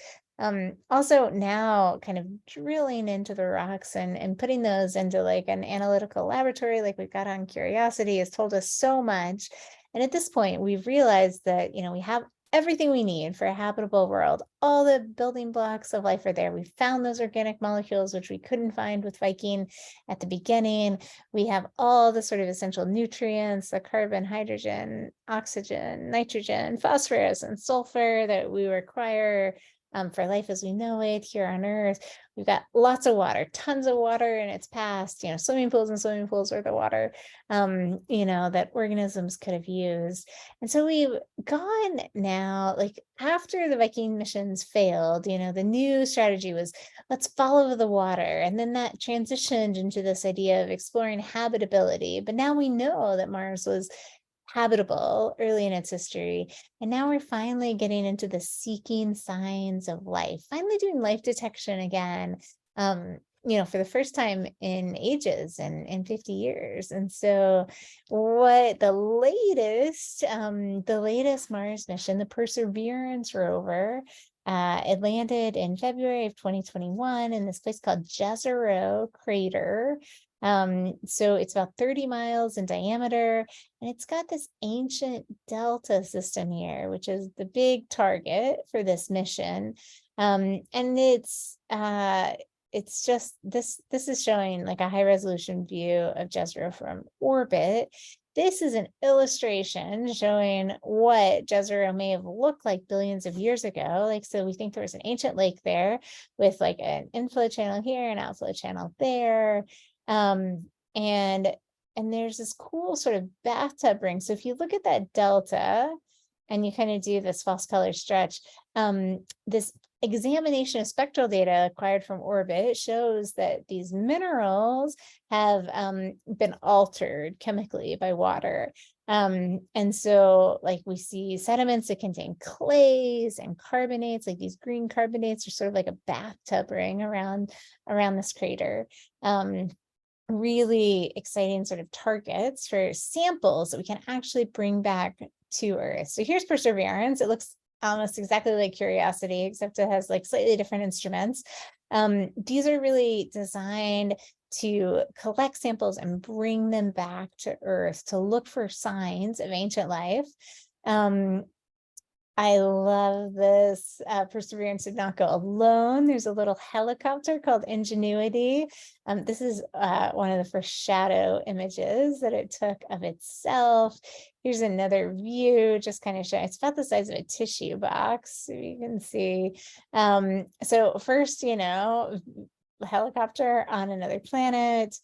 Also now kind of drilling into the rocks and putting those into like an analytical laboratory like we've got on Curiosity has told us so much. And at this point, we've realized that, we have everything we need for a habitable world. All the building blocks of life are there. We found those organic molecules, which we couldn't find with Viking at the beginning. We have all the sort of essential nutrients, the carbon, hydrogen, oxygen, nitrogen, phosphorus, and sulfur that we require for life as we know it here on Earth. We've got lots of water, tons of water in its past, swimming pools are the water, that organisms could have used. And so we've gone now, like after the Viking missions failed, the new strategy was let's follow the water. And then that transitioned into this idea of exploring habitability. But now we know that Mars was habitable early in its history. And now we're finally getting into the seeking signs of life, finally doing life detection again, for the first time in ages and in 50 years. And so what the latest Mars mission, the Perseverance rover, it landed in February of 2021 in this place called Jezero Crater. So it's about 30 miles in diameter, and it's got this ancient delta system here, which is the big target for this mission. And it's just this is showing like a high resolution view of Jezero from orbit. This is an illustration showing what Jezero may have looked like billions of years ago. Like, so we think there was an ancient lake there with like an inflow channel here, an outflow channel there. And there's this cool sort of bathtub ring. So if you look at that delta and you kind of do this false color stretch, this examination of spectral data acquired from orbit shows that these minerals have been altered chemically by water. And so like we see sediments that contain clays and carbonates, like these green carbonates are sort of like a bathtub ring around this crater. Really exciting sort of targets for samples that we can actually bring back to Earth. So here's Perseverance. It looks almost exactly like Curiosity, except it has like slightly different instruments. These are really designed to collect samples and bring them back to Earth to look for signs of ancient life. I love this. Perseverance did not go alone. There's a little helicopter called Ingenuity. This is one of the first shadow images that it took of itself. Here's another view, just kind of showing. It's about the size of a tissue box, if you can see. So first, the helicopter on another planet.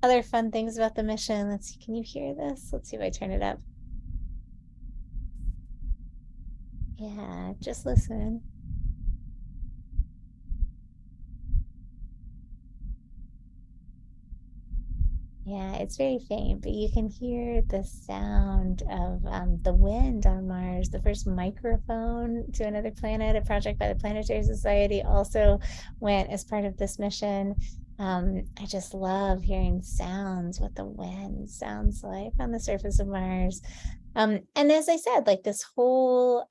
Other fun things about the mission. Let's see, can you hear this? Let's see if I turn it up. Yeah, just listen. Yeah, it's very faint, but you can hear the sound of the wind on Mars. The first microphone to another planet, a project by the Planetary Society, also went as part of this mission. I just love hearing sounds, what the wind sounds like on the surface of Mars. And as I said, like this whole,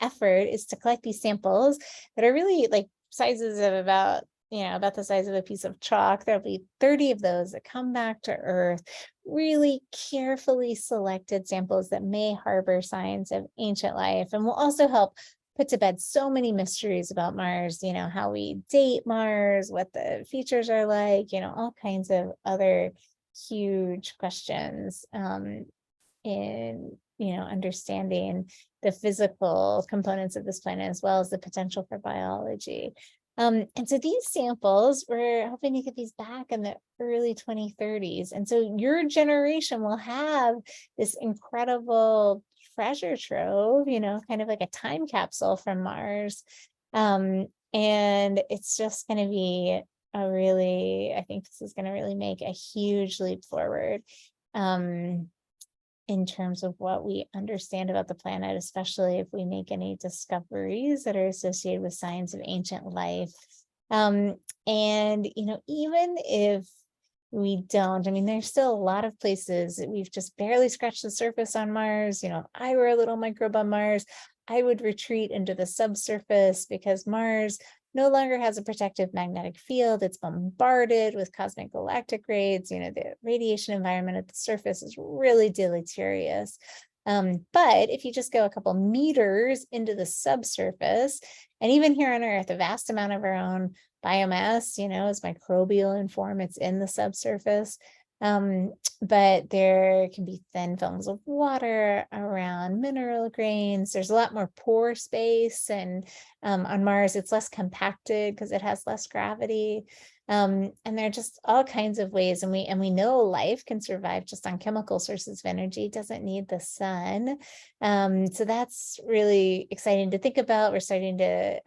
effort is to collect these samples that are really like sizes of about the size of a piece of chalk. There'll be 30 of those that come back to Earth, really carefully selected samples that may harbor signs of ancient life, and will also help put to bed so many mysteries about Mars, how we date Mars, what the features are like, all kinds of other huge questions in understanding the physical components of this planet, as well as the potential for biology. And so these samples, we're hoping to get these back in the early 2030s. And so your generation will have this incredible treasure trove, kind of like a time capsule from Mars. And it's just going to be I think this is going to really make a huge leap forward. In terms of what we understand about the planet, especially if we make any discoveries that are associated with signs of ancient life. And, even if we don't, there's still a lot of places that we've just barely scratched the surface on Mars. If I were a little microbe on Mars, I would retreat into the subsurface, because Mars no longer has a protective magnetic field. It's bombarded with cosmic galactic rays. The radiation environment at the surface is really deleterious. But if you just go a couple meters into the subsurface, and even here on Earth, a vast amount of our own biomass, is microbial in form. It's in the subsurface. But there can be thin films of water around mineral grains. There's a lot more pore space, and on Mars it's less compacted because it has less gravity. And there are just all kinds of ways, and we know life can survive just on chemical sources of energy. It doesn't need the sun. So that's really exciting to think about. We're starting to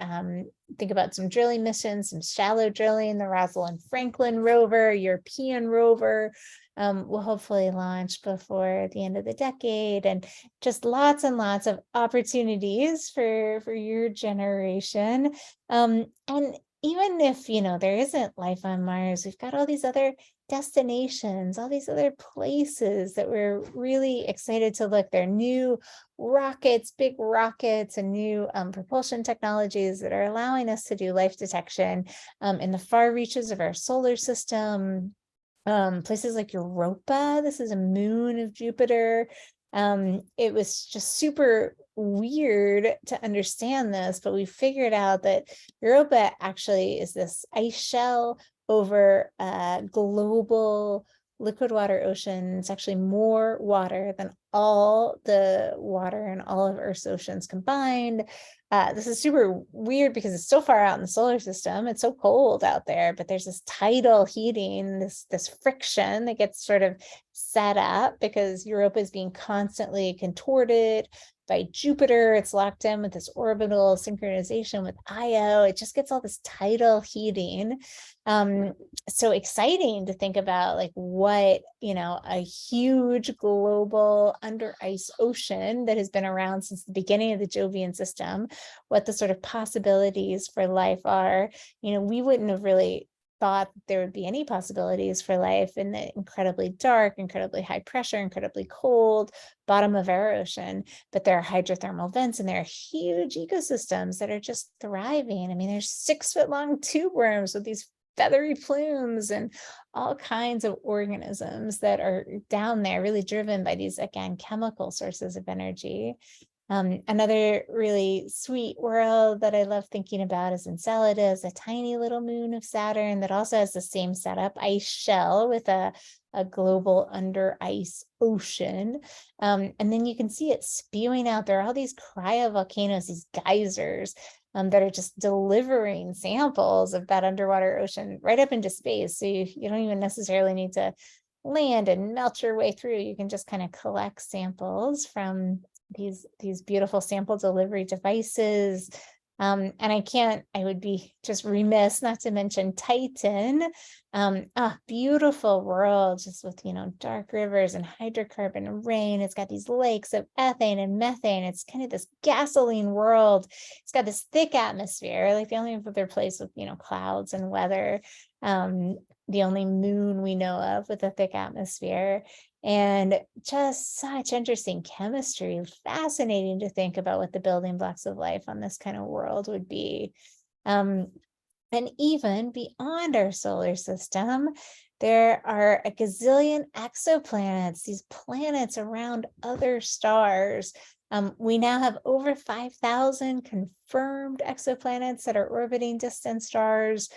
think about some drilling missions, some shallow drilling. The Rosalind Franklin rover, European rover, will hopefully launch before the end of the decade, and just lots and lots of opportunities for your generation. And even if, there isn't life on Mars, we've got all these other destinations, all these other places that we're really excited to look. There are new rockets, big rockets, and new propulsion technologies that are allowing us to do life detection in the far reaches of our solar system. Places like Europa, this is a moon of Jupiter. It was just super weird to understand this, but we figured out that Europa actually is this ice shell over a global liquid water ocean. It's actually more water than all the water in all of Earth's oceans combined. This is super weird because it's so far out in the solar system. It's so cold out there, but there's this tidal heating, this friction that gets sort of set up because Europa is being constantly contorted by Jupiter. It's locked in with this orbital synchronization with Io. It just gets all this tidal heating. So exciting to think about, like, what, a huge global under ice ocean that has been around since the beginning of the Jovian system, what the sort of possibilities for life are. We wouldn't have really thought there would be any possibilities for life in the incredibly dark, incredibly high pressure, incredibly cold bottom of our ocean. But there are hydrothermal vents, and there are huge ecosystems that are just thriving. There's 6-foot long tube worms with these feathery plumes and all kinds of organisms that are down there, really driven by these, again, chemical sources of energy. Another really sweet world that I love thinking about is Enceladus, a tiny little moon of Saturn that also has the same setup, ice shell with a global under ice ocean. And then you can see it spewing out. There are all these cryovolcanoes, these geysers that are just delivering samples of that underwater ocean right up into space. So you don't even necessarily need to land and melt your way through. You can just kind of collect samples from these beautiful sample delivery devices. And I would be just remiss not to mention Titan, a beautiful world just with, dark rivers and hydrocarbon rain. It's got these lakes of ethane and methane. It's kind of this gasoline world. It's got this thick atmosphere, like the only other place with, clouds and weather. The only moon we know of with a thick atmosphere. And just such interesting chemistry, fascinating to think about what the building blocks of life on this kind of world would be. And even beyond our solar system, there are a gazillion exoplanets, these planets around other stars. We now have over 5,000 confirmed exoplanets that are orbiting distant stars.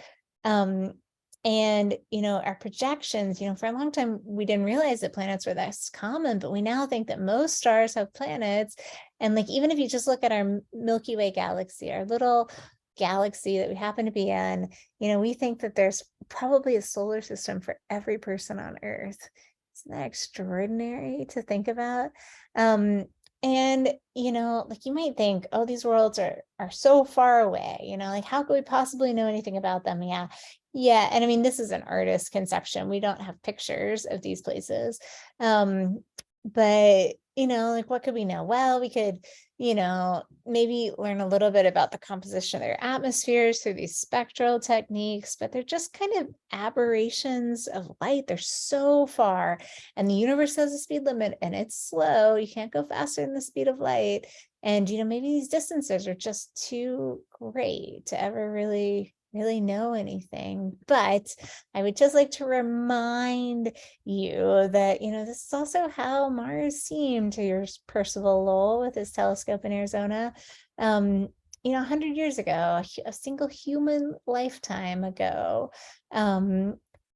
And, our projections, for a long time, we didn't realize that planets were this common, but we now think that most stars have planets. And like, even if you just look at our Milky Way galaxy, our little galaxy that we happen to be in, we think that there's probably a solar system for every person on Earth. Isn't that extraordinary to think about? And, like you might think, oh, these worlds are so far away, like how could we possibly know anything about them? Yeah. Yeah. And I mean, this is an artist's conception. We don't have pictures of these places. But, like what could we know? Well, we could, maybe learn a little bit about the composition of their atmospheres through these spectral techniques, but they're just kind of aberrations of light. They're so far, and the universe has a speed limit and it's slow. You can't go faster than the speed of light. And, maybe these distances are just too great to ever really know anything. But I would just like to remind you that, this is also how Mars seemed to your Percival Lowell with his telescope in Arizona. 100 years ago, a single human lifetime ago.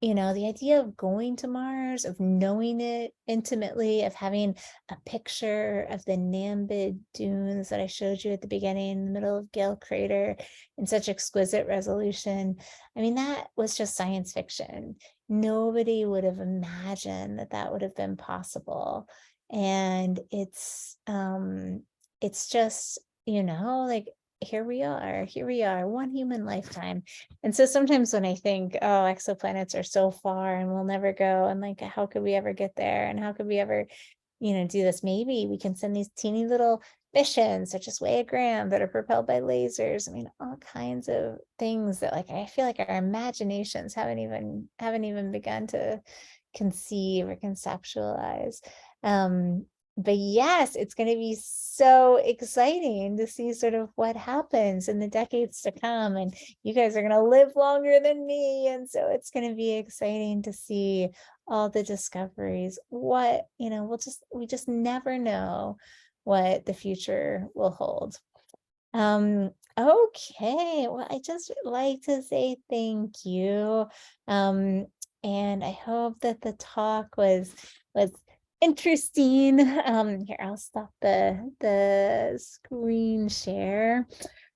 The idea of going to Mars, of knowing it intimately, of having a picture of the Nambid dunes that I showed you at the beginning in the middle of Gale Crater in such exquisite resolution. I mean, that was just science fiction. Nobody would have imagined that that would have been possible. And it's just, like, here we are, one human lifetime. And so sometimes when I think, oh, exoplanets are so far and we'll never go, and like, how could we ever get there? And how could we ever, do this? Maybe we can send these teeny little missions such as Gram that are propelled by lasers. I mean, all kinds of things that, like, I feel like our imaginations haven't even begun to conceive or conceptualize. But yes, it's going to be so exciting to see sort of what happens in the decades to come. And you guys are going to live longer than me. And so it's going to be exciting to see all the discoveries. What, we just never know what the future will hold. Okay, well, I just like to say thank you. And I hope that the talk was interesting. Here, I'll stop the screen share.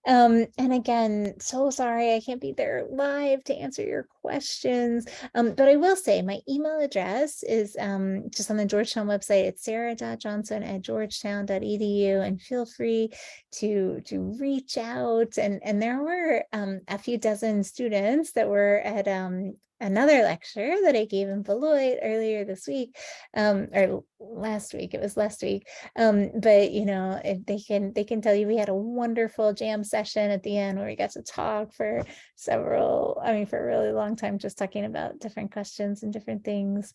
And again, so sorry I can't be there live to answer your questions. But I will say my email address is just on the Georgetown website. It's sarah.johnson@georgetown.edu, and feel free to reach out. And there were a few dozen students that were at another lecture that I gave in Beloit earlier this week, or last week. It was last week. But if they can tell you we had a wonderful jam session at the end where we got to talk for for a really long time, just talking about different questions and different things.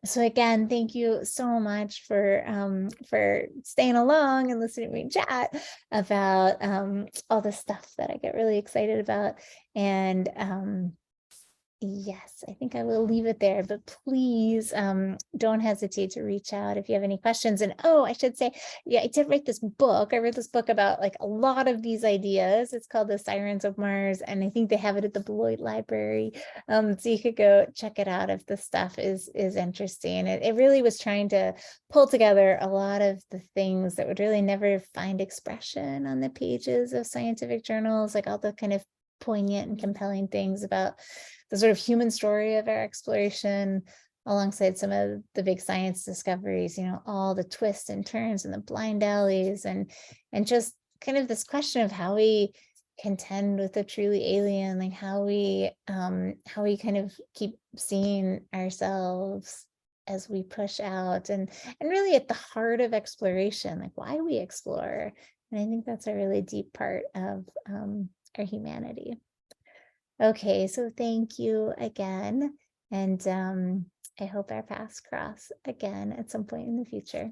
So again, thank you so much for staying along and listening to me chat about all the stuff that I get really excited about. And yes, I think I will leave it there, but please don't hesitate to reach out if you have any questions. And oh, I should say, yeah, I did write this book. I wrote this book about like a lot of these ideas. It's called The Sirens of Mars, and I think they have it at the Beloit Library. So you could go check it out if the stuff is interesting. It really was trying to pull together a lot of the things that would really never find expression on the pages of scientific journals, like all the kind of poignant and compelling things about the sort of human story of our exploration, alongside some of the big science discoveries, all the twists and turns and the blind alleys, and just kind of this question of how we contend with the truly alien, like how we kind of keep seeing ourselves as we push out, and really at the heart of exploration, like why we explore. And I think that's a really deep part of our humanity. Okay, so thank you again. And I hope our paths cross again at some point in the future.